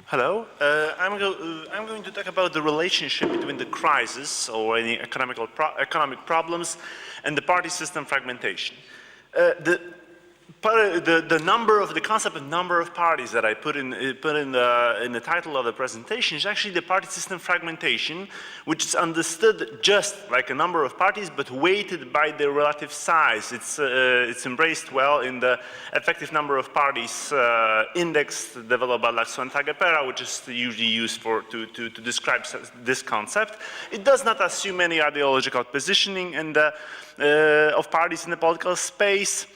Hello. I'm going to talk about the relationship between the crisis or any economic problems and the party system fragmentation. The concept of number of parties that I put in the title of the presentation is actually the party system fragmentation, which is understood just like a number of parties, but weighted by their relative size. It's embraced well in the effective number of parties index developed by Laxo and Tagapera, which is usually used to describe this concept. It does not assume any ideological positioning of parties in the political space.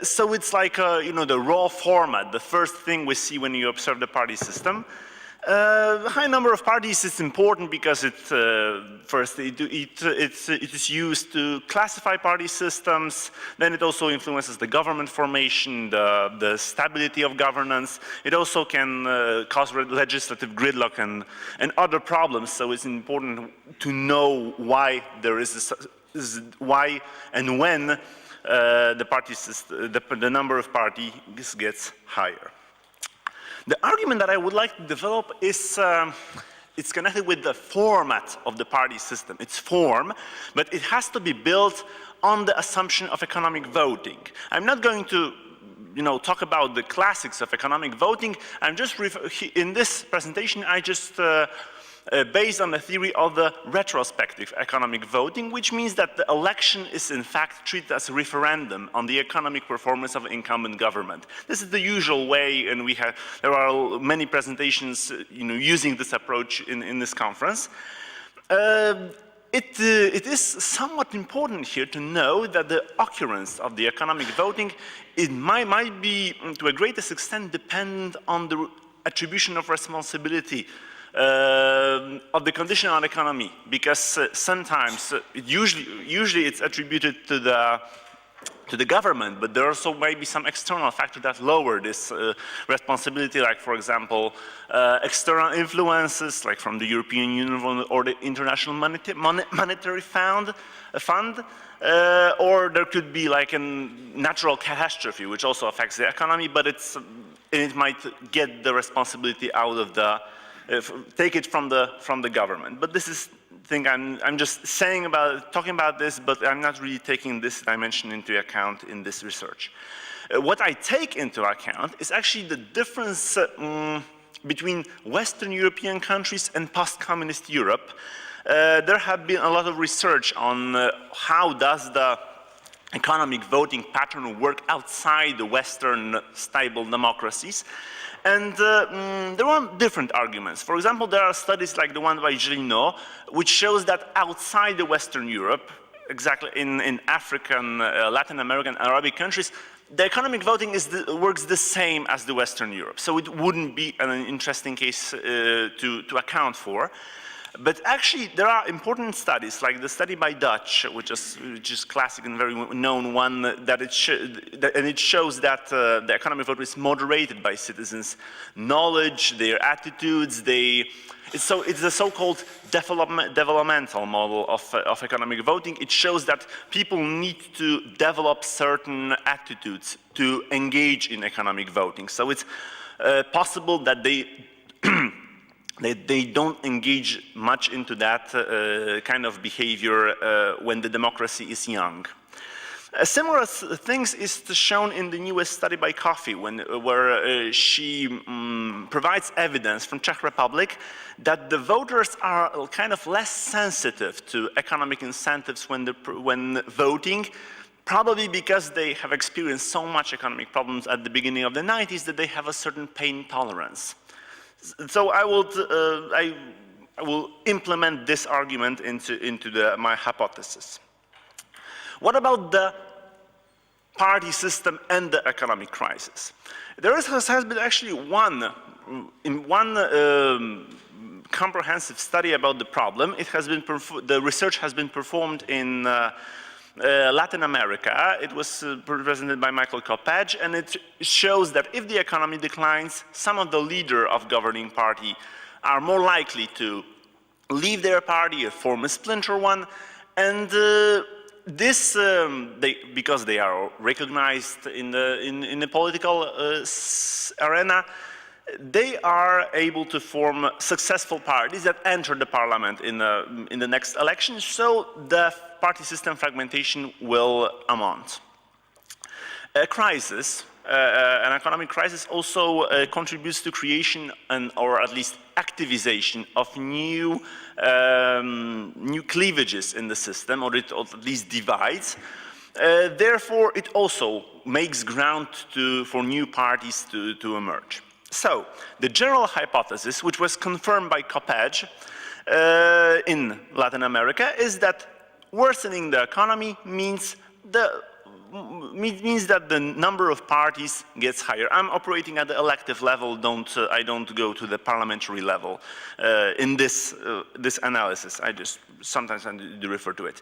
So it's like, the raw format, the first thing we see when you observe the party system. The high number of parties is important because it is used to classify party systems. Then it also influences the government formation, the stability of governance. It also can cause legislative gridlock and other problems. So it's important to know why there is why and when the party system, the number of parties gets higher. The argument that I would like to develop is it's connected with the format of the party system, its form, but it has to be built on the assumption of economic voting. I'm not going to talk about the classics of economic voting. I'm just in this presentation I just based on the theory of the retrospective economic voting, which means that the election is in fact treated as a referendum on the economic performance of incumbent government. This is the usual way, and there are many presentations using this approach in this conference. It is somewhat important here to know that the occurrence of the economic voting might be to a greatest extent dependent on the attribution of responsibility of the condition on economy, because sometimes usually it's attributed to the government, but there also may be some external factor that lower this responsibility, like for example external influences like from the European Union or the International Monetary Fund, or there could be like a natural catastrophe which also affects the economy, but it might get the responsibility out of take it from the government. But this is thing I'm just talking about this, but I'm not really taking this dimension into account in this research. What I take into account is actually the difference between Western European countries and post-communist Europe. There have been a lot of research on how does the economic voting pattern work outside the Western stable democracies. And there are different arguments. For example, there are studies like the one by Gélino, which shows that outside the Western Europe, exactly in African, Latin American, Arabic countries, the economic voting works the same as the Western Europe. So it wouldn't be an interesting case to account for. But actually, there are important studies, like the study by Dutch, which is classic and very known one, and it shows that the economic vote is moderated by citizens' knowledge, their attitudes. It's the so-called developmental model of economic voting. It shows that people need to develop certain attitudes to engage in economic voting. So it's possible that they don't engage much into that kind of behavior when the democracy is young. Similar things is shown in the newest study by Coffey, where she provides evidence from Czech Republic that the voters are kind of less sensitive to economic incentives when voting, probably because they have experienced so much economic problems at the beginning of the 90s that they have a certain pain tolerance. So I will implement this argument into my hypothesis. What about the party system and the economic crisis? There has been actually one comprehensive study about the problem. The research has been performed in Latin America. It was presented by Michael Kopecz, and it shows that if the economy declines, some of the leaders of governing party are more likely to leave their party or form a splinter one, and this because they are recognized in the political arena, they are able to form successful parties that enter the parliament in the next election, so the party system fragmentation will amount. A crisis, an economic crisis, also contributes to creation or at least activization of new cleavages in the system, or at least divides. Therefore, it also makes ground for new parties to emerge. So, the general hypothesis, which was confirmed by Kopecz in Latin America, is that worsening the economy means that the number of parties gets higher. I'm operating at the elective level, I don't go to the parliamentary level in this analysis. Sometimes I do refer to it.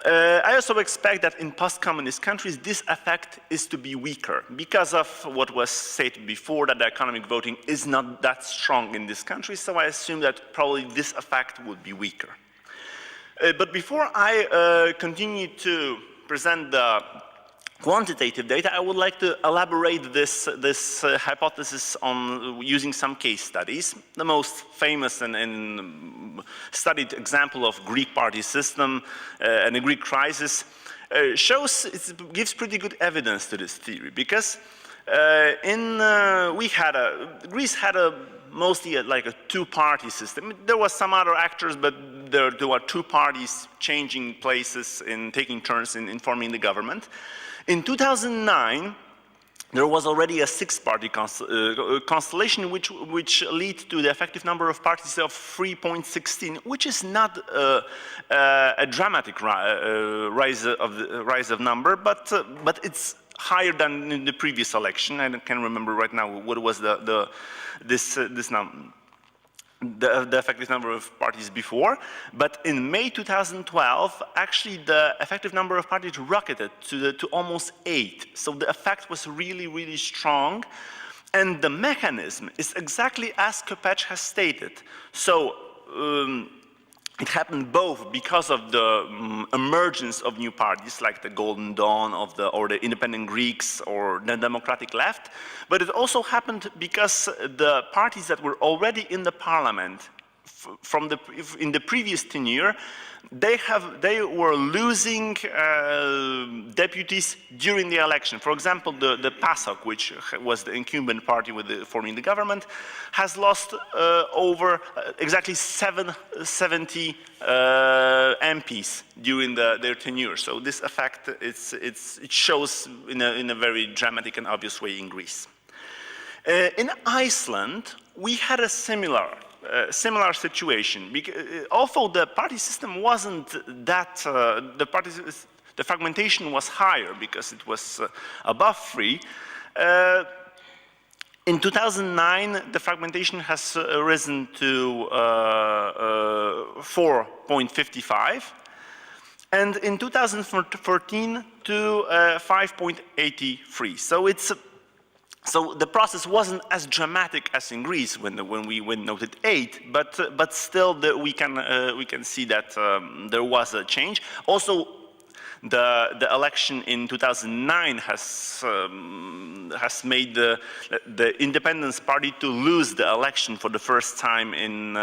I also expect that in post-communist countries, this effect is to be weaker because of what was said before, that the economic voting is not that strong in these countries, so I assume that probably this effect would be weaker. But before I continue to present the quantitative data, I would like to elaborate this hypothesis on using some case studies. The most famous and studied example of Greek party system and the Greek crisis gives pretty good evidence to this theory, because Greece had mostly like a two-party system. There was some other actors, but there were two parties changing places and taking turns in forming the government. In 2009, there was already a six-party constellation which led to the effective number of parties of 3.16, which is not a dramatic rise of number, but it's higher than in the previous election. I can't remember right now what was the effective number of parties before, but in May 2012, actually the effective number of parties rocketed to almost 8. So the effect was really, really strong, and the mechanism is exactly as Kopecz has stated. So it happened both because of the emergence of new parties like the Golden Dawn or the Independent Greeks or the Democratic Left, but it also happened because the parties that were already in the parliament in the previous tenure, they were losing deputies during the election. For example, the PASOK, which was the incumbent party forming the government, has lost over exactly 70 MPs during their tenure. So this effect it shows in a very dramatic and obvious way in Greece. In Iceland, we had a similar situation. Although the party system wasn't that, the fragmentation was higher because it was above 3. In 2009, the fragmentation has risen to 4.55, and in 2014 to 5.83. So the process wasn't as dramatic as in Greece when we noted 8, but still we can see that there was a change. Also, the election in 2009 has made the Independence Party to lose the election for the first time in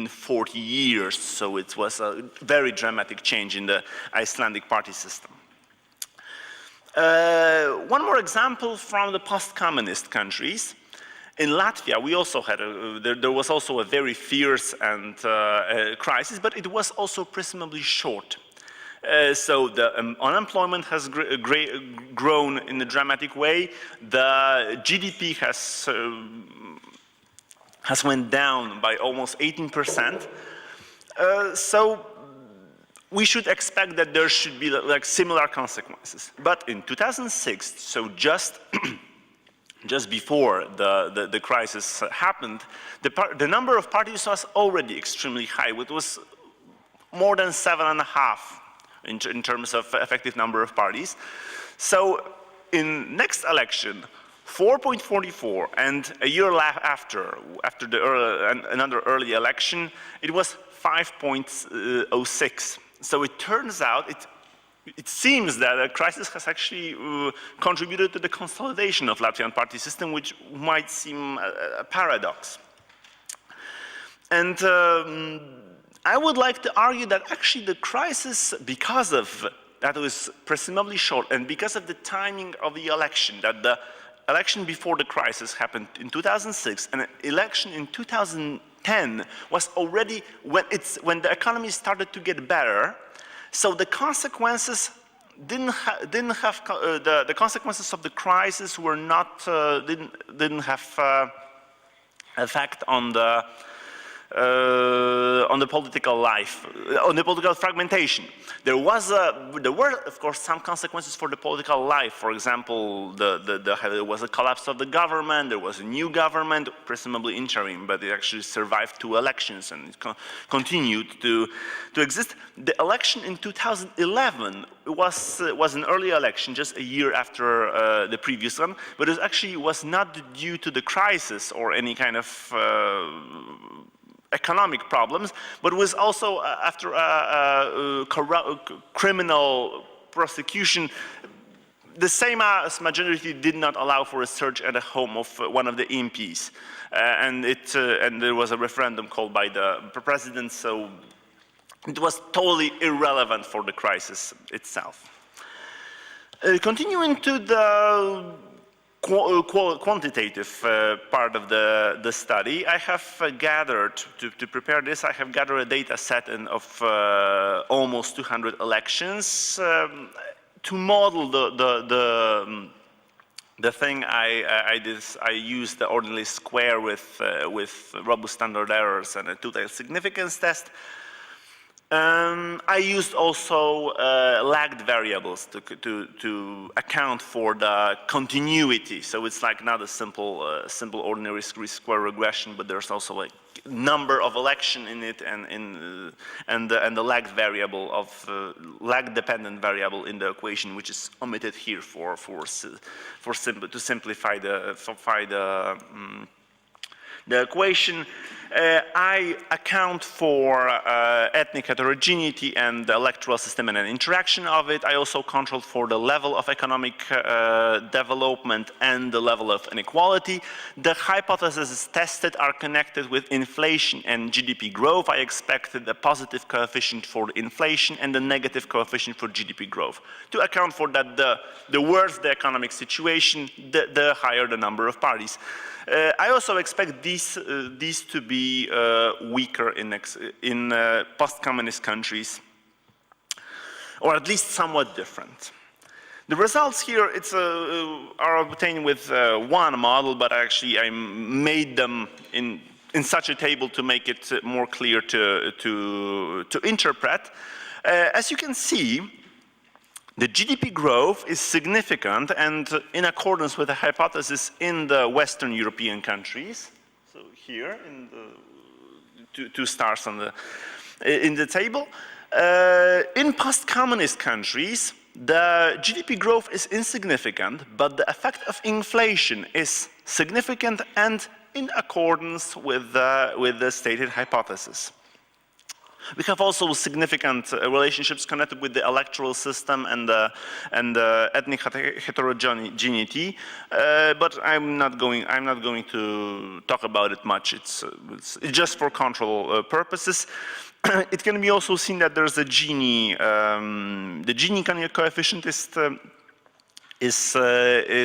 40 years. So it was a very dramatic change in the Icelandic party system. One more example from the post-communist countries. In Latvia, we also had there was also a very fierce and crisis, but it was also presumably short. So the unemployment has grown in a dramatic way. The GDP has went down by almost 18%. So we should expect that there should be like similar consequences. But in 2006, so just before the crisis happened, the number of parties was already extremely high. It was more than 7.5 in terms of effective number of parties. So in next election, 4.44, and a year after another early election, it was 5.06. So it turns out it seems that a crisis has actually contributed to the consolidation of Latvian party system, which might seem a paradox. And I would like to argue that actually the crisis, because of that was presumably short, and because of the timing of the election, that the election before the crisis happened in 2006, and an election in 2010 was already when the economy started to get better. So the consequences the consequences of the crisis were not didn't have effect on the political life, on the political fragmentation. There were, of course, some consequences for the political life. For example, there was a collapse of the government, there was a new government, presumably interim, but it actually survived 2 elections and it continued to exist. The election in 2011 was an early election, just a year after the previous one, but it actually was not due to the crisis or any kind of economic problems, but was also after criminal prosecution. The Sejm majority did not allow for a search at the home of one of the MPs, and there was a referendum called by the president, so it was totally irrelevant for the crisis itself. Continuing to the quantitative part of the study, I have gathered, to prepare this, I have gathered a data set of almost 200 elections to model the thing I did. I used the ordinary square with robust standard errors and a two-tailed significance test. I used also lagged variables to account for the continuity. So it's like not a simple ordinary square regression, but there's also a number of election in it, and the lagged variable of lag-dependent variable in the equation, which is omitted here to simplify the equation. I account for ethnic heterogeneity and the electoral system and an interaction of it. I also control for the level of economic development and the level of inequality. The hypotheses tested are connected with inflation and GDP growth. I expected a positive coefficient for inflation and a negative coefficient for GDP growth. To account for that, the worse the economic situation, the higher the number of parties. I also expect these to be weaker in post-communist countries, or at least somewhat different. The results here are obtained with one model, but actually I made them in such a table to make it more clear to interpret. As you can see, the GDP growth is significant and in accordance with the hypothesis in the Western European countries. So here, in the two stars in the table. In post-communist countries, the GDP growth is insignificant, but the effect of inflation is significant and in accordance with the stated hypothesis. We have also significant relationships connected with the electoral system and the ethnic heterogeneity, but I'm not going to talk about it much. It's just for control purposes. It can be also seen that there's a Gini. The Gini coefficient is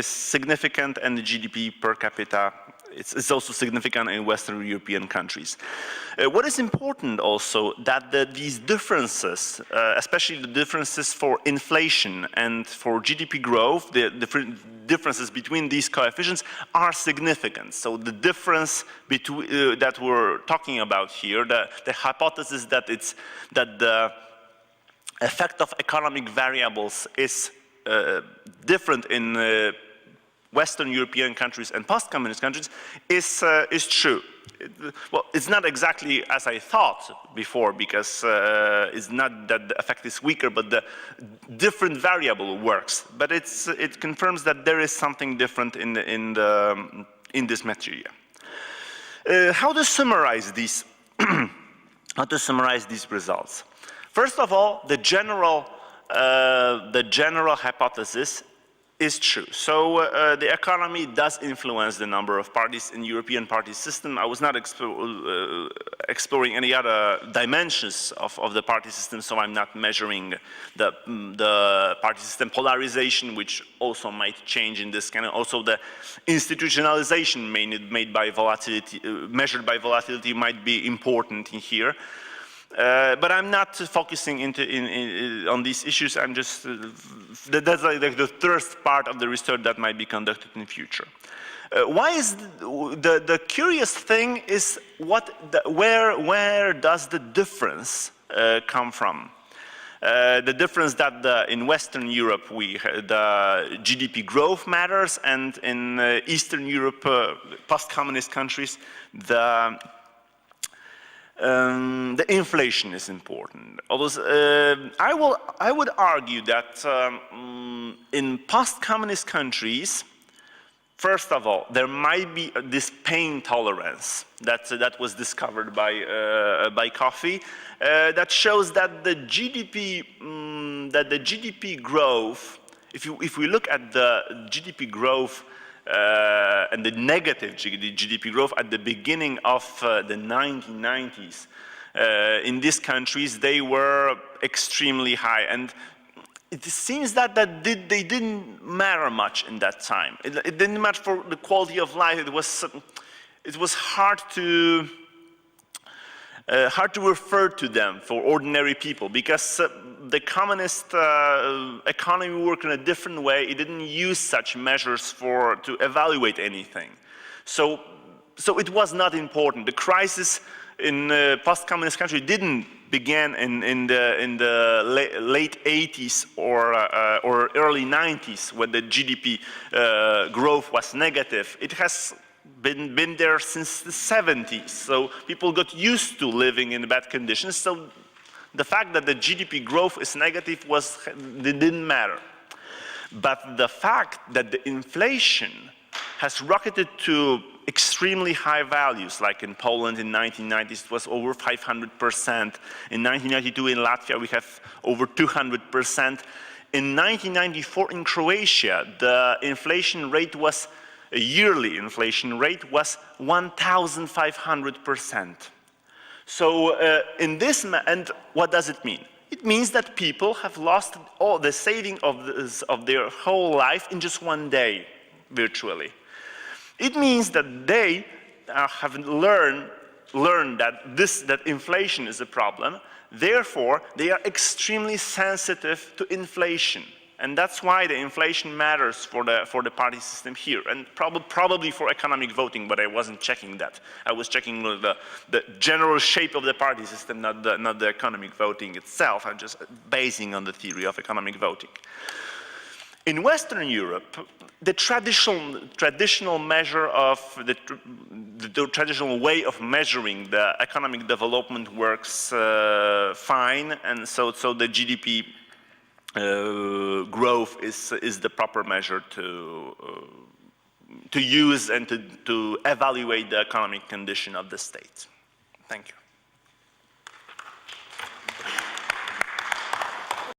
significant, and the GDP per capita. It's also significant in Western European countries. What is important also that these differences, especially the differences for inflation and for GDP growth, the differences between these coefficients are significant. So the difference between that we're talking about here, the hypothesis that the effect of economic variables is different in Western European countries and post-communist countries is true. Well, it's not exactly as I thought before, because it's not that the effect is weaker, but the different variable works. But it confirms that there is something different in this material. How to summarize these? How to summarize these results? First of all, the general the general hypothesis is true. So the economy does influence the number of parties in European party system. I was not exploring any other dimensions of the party system, so I'm not measuring the party system polarization, which also might change in this kind of, also the institutionalization made by volatility, measured by volatility might be important in here. But I'm not focusing on these issues. I'm just, that's like the third part of the research that might be conducted in the future. Why is the curious thing is where does the difference come from? The difference that in Western Europe the GDP growth matters, and in Eastern Europe, post-communist countries, the inflation is important. Although I would argue that in post-communist countries, first of all, there might be this pain tolerance that was discovered by Coffey, that shows that the GDP growth, if we look at the GDP growth and the negative GDP growth at the beginning of the 1990s, in these countries, they were extremely high. And it seems that they didn't matter much in that time. It didn't matter for the quality of life. It was hard to refer to them for ordinary people, because the communist economy worked in a different way. It didn't use such measures to evaluate anything. So it was not important. The crisis in post-communist country didn't begin in the late 80s or early 90s, when the GDP growth was negative. It has been there since the 70s. So people got used to living in bad conditions. So the fact that the GDP growth is negative didn't matter. But the fact that the inflation has rocketed to extremely high values, like in Poland in 1990s, it was over 500%. In 1992 in Latvia, we have over 200%. In 1994 in Croatia, the inflation rate was, a yearly inflation rate was 1,500%. So in this, and what does it mean? It means that people have lost all the saving of their whole life in just one day, virtually. It means that they have learned that inflation is a problem. Therefore, they are extremely sensitive to inflation. And that's why the inflation matters for the party system here, and probably for economic voting, but I wasn't checking that. I was checking the general shape of the party system, not the economic voting itself. I'm just basing on the theory of economic voting. In Western Europe, the traditional measure of the traditional way of measuring the economic development works fine, and so the GDP growth is the proper measure to use and to evaluate the economic condition of the state. Thank you.